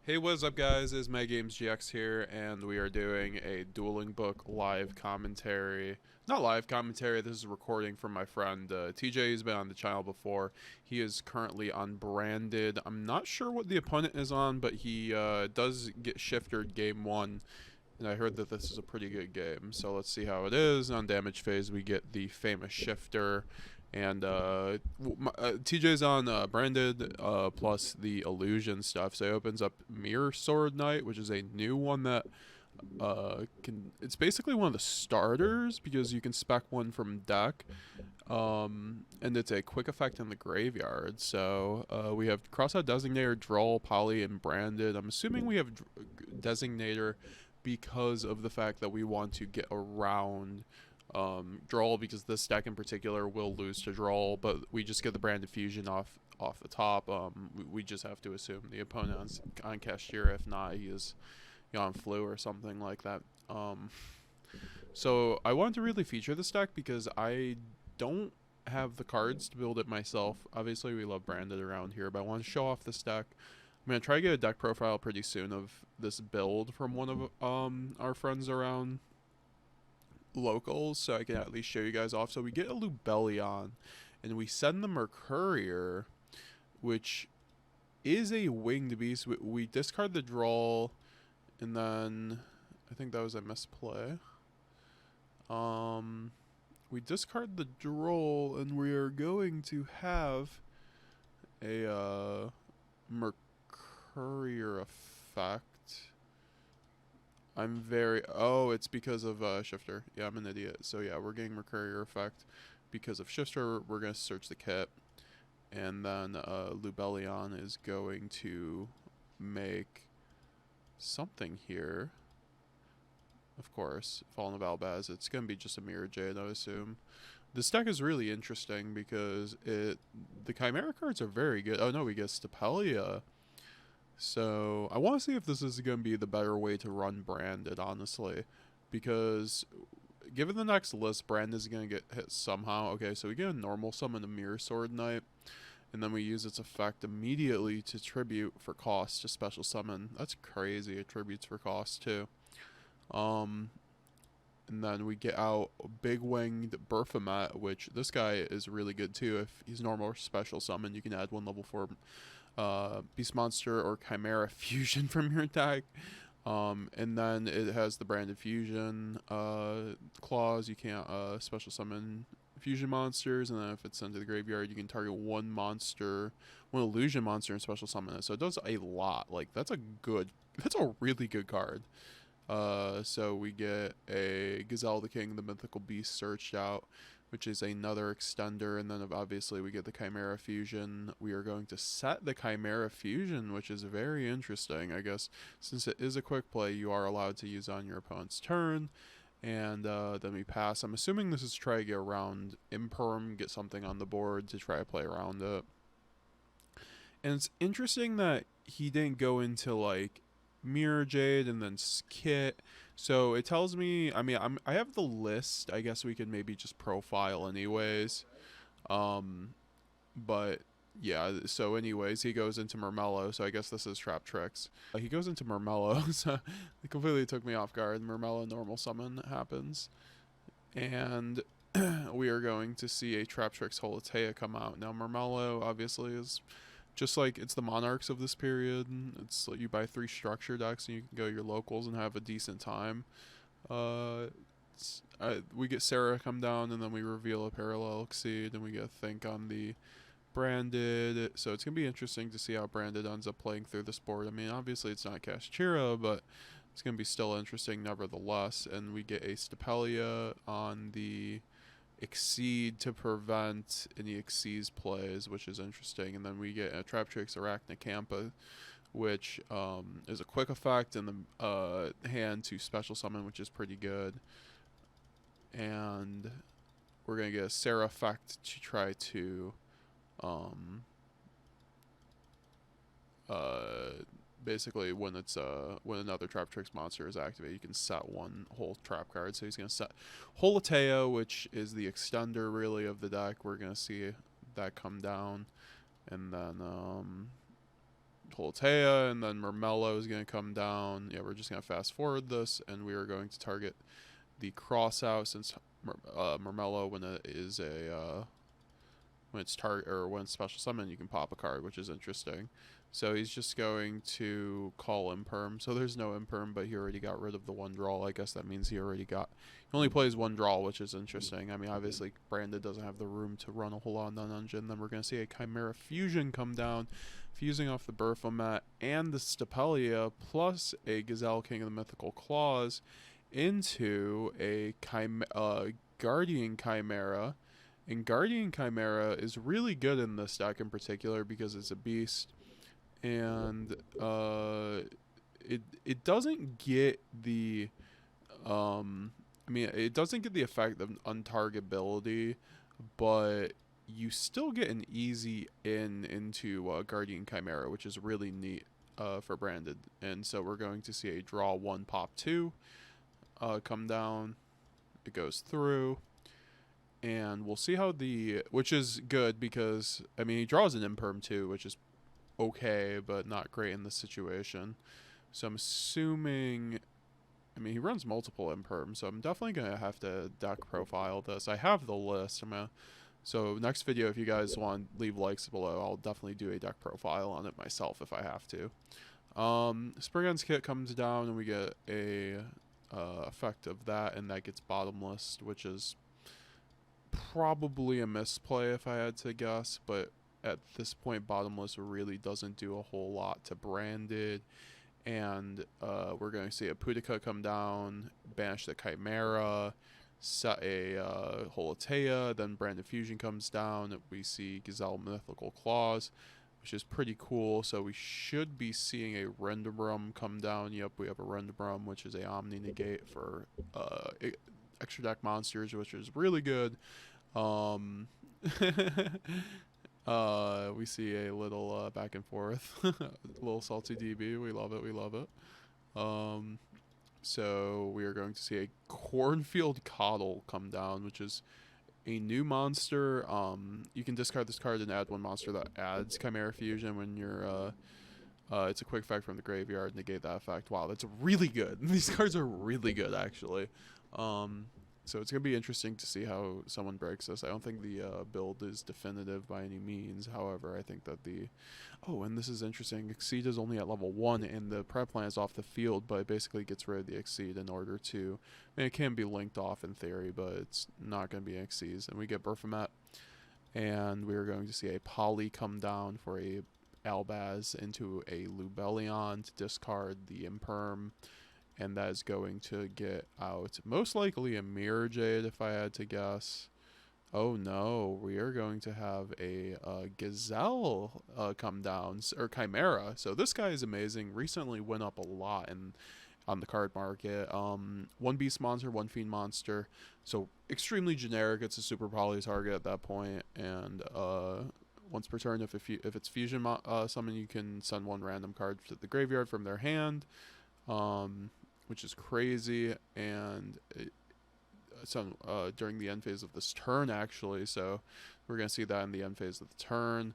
Hey, what's up, guys? It's MetaGamesGX here, and we are doing a Dueling book live commentary. Not live commentary, this is a recording from my friend TJ. He's been on the channel before. He is currently unbranded. I'm not sure what the opponent is on, but he does get shifted game 1, and I heard that this is a pretty good game. So let's see how it is. On damage phase, we get the famous shifter. And TJ's on branded plus the illusion stuff, so it opens up Mirror Sword Knight, which is a new one that it's basically one of the starters because you can spec one from deck, and it's a quick effect in the graveyard. So we have Crossout Designator, Draw, Poly, and Branded. I'm assuming we have Designator because of the fact that we want to get around draw, because this deck in particular will lose to draw, but we just get the brand fusion off the top. We just have to assume the opponent on kashtira. If not, he is on flu or something like that. So I wanted to really feature this deck because I don't have the cards to build it myself. Obviously, we love branded around here, but I want to show off this deck. I'm gonna try to get a deck profile pretty soon of this build from one of our friends around locals, so I can at least show you guys off. So we get a Lubellion, and we send the Mercurier, which is a winged beast. We discard the draw, and then I think that was a misplay. We discard the draw, and we are going to have a Mercurier effect. Oh, it's because of Shifter. Yeah, I'm an idiot. So yeah, we're getting Mercurier effect because of Shifter. We're going to search the kit. And then Lubellion is going to make something here. Of course, Fallen of Albaz. It's going to be just a Mirror Jade, I assume. This deck is really interesting because the Chimera cards are very good. Oh no, we get Stapelia. So I want to see if this is going to be the better way to run branded, honestly, because given the next list, brand is going to get hit somehow. Okay, so we get a normal summon a Mirror Sword Knight, and then we use its effect immediately to tribute for cost to special summon. That's crazy. It tributes for cost too. And then we get out Big Winged Berthamet, which this guy is really good too. If he's normal or special summon, you can add one level 4 Beast Monster or Chimera Fusion from your deck. And then it has the branded fusion clause. You can't special summon fusion monsters, and then if it's sent to the graveyard, you can target one illusion monster and special summon it. So it does a lot. Like that's a really good card. So we get a Gazelle the King, the mythical beast searched out, which is another extender, and then obviously we get the Chimera Fusion. We are going to set the Chimera Fusion, which is very interesting. I guess since it is a quick play, you are allowed to use on your opponent's turn, and then we pass. I'm assuming this is to try to get around Imperm, get something on the board to try to play around it. And it's interesting that he didn't go into like Mirror Jade and then Kit. So it tells me, I mean, I have the list. I guess we could maybe just profile anyways. But yeah, so anyways, he goes into Murmello. So I guess this is Traptrix. He goes into Murmello, so it completely took me off guard. Murmello normal summon happens. And we are going to see a Traptrix Holotea come out. Now Murmello obviously is just like it's the monarchs of this period. It's like you buy 3 structure decks and you can go your locals and have a decent time. We get Sarah come down, and then we reveal a parallel exceed, and we get Think on the branded. So it's gonna be interesting to see how branded ends up playing through this board. I mean, obviously it's not kashtira, but it's gonna be still interesting nevertheless. And we get a Stapelia on the exceed to prevent any exceeds plays, which is interesting. And then we get a Traptrix Arachnacampa, which is a quick effect in the hand to special summon, which is pretty good. And we're going to get a Sarah effect to try to basically when another Traptrix monster is activated, you can set one whole trap card. So he's going to set Holotea, which is the extender really of the deck. We're going to see that come down, and then Holatea, and then Murmello is going to come down. Yeah, we're just going to fast forward this, and we are going to target the cross out, since Murmello, when it is a when it's target or when it's special summon, you can pop a card, which is interesting. So he's just going to call Imperm. So there's no Imperm, but he already got rid of the one draw. I guess that means he only plays one draw, which is interesting. I mean, obviously, Branded doesn't have the room to run a whole lot on Dungeon. Then we're going to see a Chimera Fusion come down, fusing off the Baphomet and the Stapelia, plus a Gazelle King of the Mythical Claws, into a Guardian Chimera. And Guardian Chimera is really good in this deck in particular because it's a beast, and it doesn't get the it doesn't get the effect of untargetability, but you still get an easy into Guardian Chimera, which is really neat for Branded. And so we're going to see a draw 1 pop 2 come down. It goes through. And we'll see how which is good because, I mean, he draws an Imperm too, which is okay, but not great in this situation. So I'm assuming, I mean, he runs multiple Imperms, so I'm definitely going to have to deck profile this. I have the list. So next video, if you guys want to leave likes below, I'll definitely do a deck profile on it myself if I have to. Springgun's Kit comes down, and we get a effect of that, and that gets bottomless, which is probably a misplay if I had to guess, but at this point Bottomless really doesn't do a whole lot to Branded. And we're going to see a Pudica come down, banish the Chimera, set a Holatea, then Branded Fusion comes down. We see Gazelle Mythical Claws, which is pretty cool. So we should be seeing a Rendebrum come down. Yep, we have a Rendebrum, which is a Omni Negate for extra deck monsters, which is really good. We see a little back and forth, a little salty DB. We love it. So we are going to see a Cornfield Coddle come down, which is a new monster. You can discard this card and add one monster that adds Chimera Fusion when you're it's a quick effect from the graveyard. Negate that effect. Wow, that's really good. These cards are really good, actually. So it's going to be interesting to see how someone breaks this. I don't think the build is definitive by any means. However, I think that and this is interesting. Exceed is only at level 1, and the prep land is off the field, but it basically gets rid of the Exceed in order to... I mean, it can be linked off in theory, but it's not going to be an Exceed. And we get Baphomet, and we're going to see a Poly come down for a Albaz into a Lubellion to discard the Imperm. And that is going to get out most likely a Mirror Jade if I had to guess. Oh no, we are going to have a Gazelle come down, or Chimera. So this guy is amazing. Recently went up a lot on the card market. 1 Beast monster, 1 Fiend monster. So extremely generic. It's a super poly target at that point. And once per turn, if it's Fusion summon, you can send 1 random card to the graveyard from their hand. Which is crazy, and during the end phase of this turn, actually. So we're going to see that in the end phase of the turn.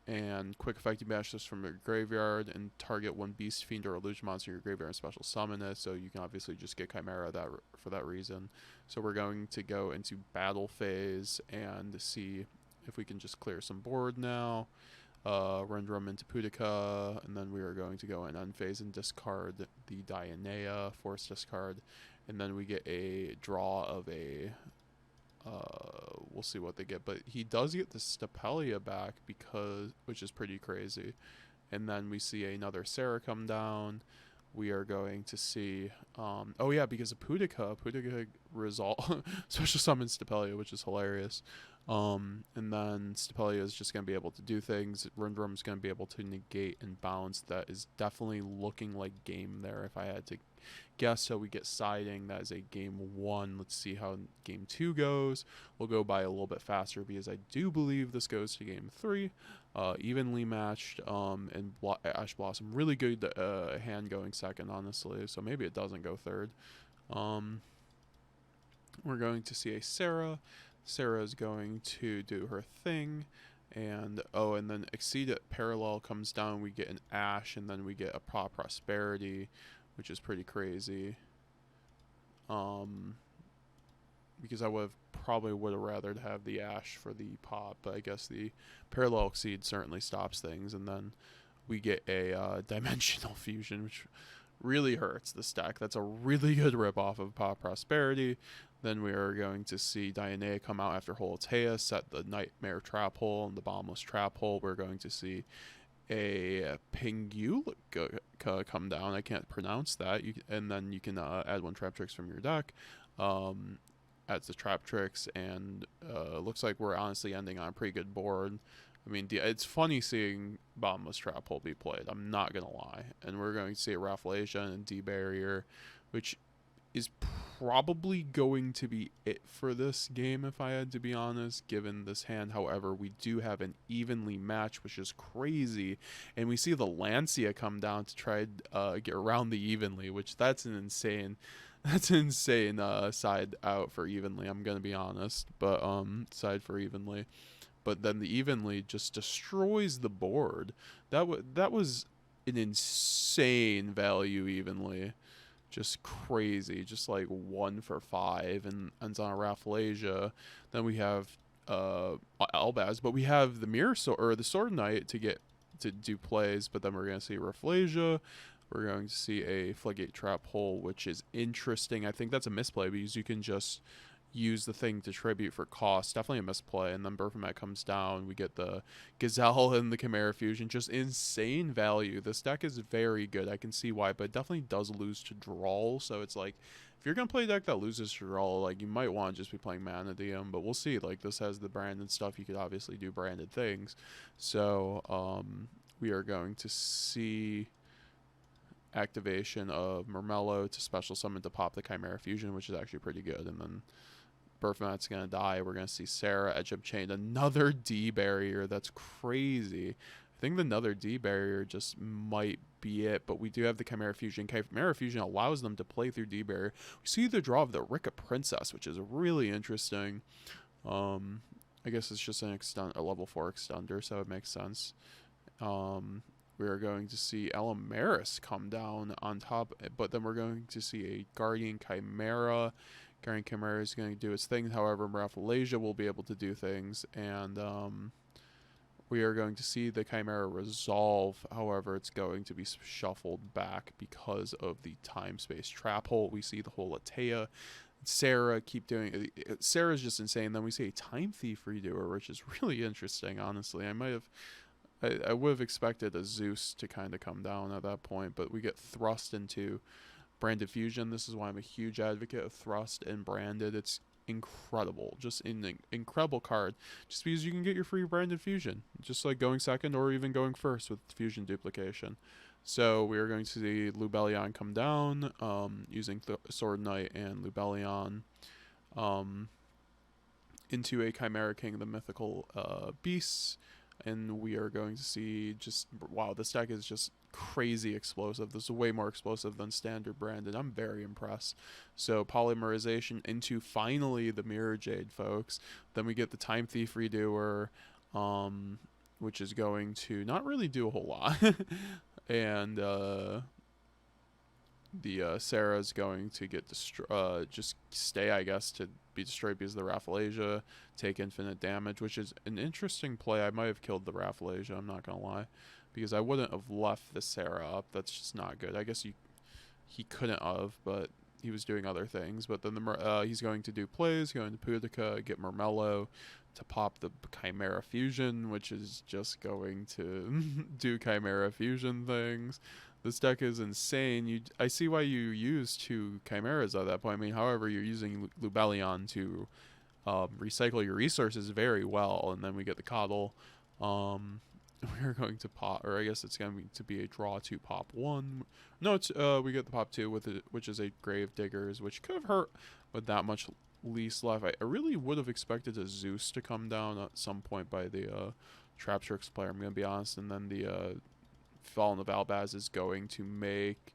And quick effect, you bash this from your graveyard and target 1 Beast, Fiend, or Illusion monster in your graveyard and special summon it. So you can obviously just get Chimera for that reason. So we're going to go into battle phase and see if we can just clear some board now. Rendrum into Pudica, and then we are going to go in end phase and discard the Dionea, force discard, and then we get a draw of a we'll see what they get, but he does get the Stapelia back, which is pretty crazy. And then we see another Sarah come down. We are going to see oh yeah, because of Pudica resolve special summon Stapelia, which is hilarious. And then Stapelia is just going to be able to do things. Rendrum is going to be able to negate and bounce. That is definitely looking like game there if I had to guess. So we get siding. That is a game 1. Let's see how game 2 goes. We'll go by a little bit faster because I do believe this goes to game 3. Evenly matched. And Ash Blossom, really good hand going second, honestly. So maybe it doesn't go third. We're going to see a Sarah. Sarah is going to do her thing, And oh, and then exceed it parallel comes down, we get an ash, and then we get a prosperity, which is pretty crazy. Because I probably would have rather have the ash for the pop, but I guess the parallel exceed certainly stops things. And then we get a dimensional fusion, which really hurts the stack. That's a really good ripoff of Pop Prosperity. Then we are going to see Diana come out after Holotea, set the Nightmare Trap Hole and the Bombless Trap Hole. We're going to see a Pingu come down. I can't pronounce that. And then you can add one Traptrix from your deck. Adds the Traptrix, and looks like we're honestly ending on a pretty good board. I mean, it's funny seeing Bombless Trap Hole be played. I'm not going to lie. And we're going to see a Rafflesia and D-Barrier, which is probably going to be it for this game, if I had to be honest, given this hand. However, we do have an evenly match, which is crazy. And we see the Lancia come down to try to get around the evenly, which that's an insane side out for evenly, I'm going to be honest. But side for evenly. But then the evenly just destroys the board. That was an insane value evenly. Just crazy. Just like 1 for 5 and ends on a Rafflesia. Then we have Albaz, but we have the Mirror Sword or the Sword Knight to do plays, but then we're going to see Rafflesia. We're going to see a Floodgate Trap Hole, which is interesting. I think that's a misplay because you can just use the thing to tribute for cost. Definitely a misplay. And then Baphomet comes down. We get the Gazelle and the Chimera Fusion. Just insane value. This deck is very good. I can see why, but it definitely does lose to draw. So it's like, if you're going to play a deck that loses to draw, like, you might want to just be playing Manadium, but we'll see. Like, this has the branded stuff. You could obviously do branded things. So, we are going to see activation of Murmello to special summon to pop the Chimera Fusion, which is actually pretty good. And then Baphomet's going to die. We're going to see Sarah, Edge of Chain, another D barrier. That's crazy. I think the another D barrier just might be it, but we do have the Chimera Fusion. Chimera Fusion allows them to play through D barrier. We see the draw of the Rika Princess, which is really interesting. I guess it's just a level 4 extender, so it makes sense. We are going to see Elamaris come down on top, but then we're going to see a Guardian Chimera. Guardian Chimera is going to do its thing. However, Rafflesia will be able to do things, and we are going to see the Chimera resolve. However, it's going to be shuffled back because of the time-space trap hole. We see the whole Atea. Sarah keep doing it. Sarah's just insane. Then we see a Time Thief redoer, which is really interesting, honestly. I would have expected a Zeus to kind of come down at that point, but we get thrust into Branded Fusion. This is why I'm a huge advocate of Thrust and Branded. It's incredible. Just an incredible card. Just because you can get your free Branded Fusion. Just like going second or even going first with Fusion Duplication. So we are going to see Lubellion come down, using Sword Knight and Lubellion into a Chimera King, the mythical beasts. And we are going to see just, wow, this deck is just crazy explosive. This is way more explosive than standard branded. I'm very impressed. So polymerization into finally the Mirror Jade, folks. Then we get the Time Thief redoer, which is going to not really do a whole lot. And the Sarah's going to get just stay, I guess, to be destroyed because of the Rafflesia, take infinite damage, which is an interesting play. I might have killed the Rafflesia, I'm not gonna lie, because I wouldn't have left the Sarah up. That's just not good. I guess he couldn't have, but he was doing other things. But then he's going to do plays, going to Pudica, get Murmello to pop the Chimera Fusion, which is just going to do Chimera Fusion things. This deck is insane. I see why you use 2 Chimeras at that point. I mean, however, you're using Lubellion to recycle your resources very well. And then we get the Coddle. We're going to pop, or I guess it's going to be a draw 2 pop 1. No, it's we get the pop 2 with it, which is a Grave Diggers, which could have hurt, but that much least left. I really would have expected a Zeus to come down at some point by the Traptrix player, I'm going to be honest. And then the Fallen of Albaz is going to make,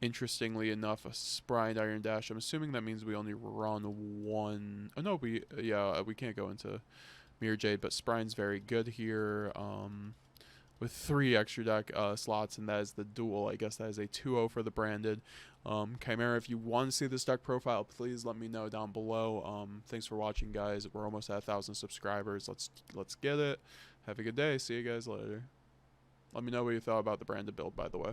interestingly enough, a Sprined Iron Dash. I'm assuming that means we only run 1. Oh no, we can't go into Mirror Jade, but Sprine's very good here. With 3 extra deck slots, and that is the duel. I guess that is a 2-0 for the branded. Chimera, if you want to see this deck profile, please let me know down below. Thanks for watching, guys. We're almost at 1,000 subscribers. Let's get it. Have a good day. See you guys later. Let me know what you thought about the branded build, by the way.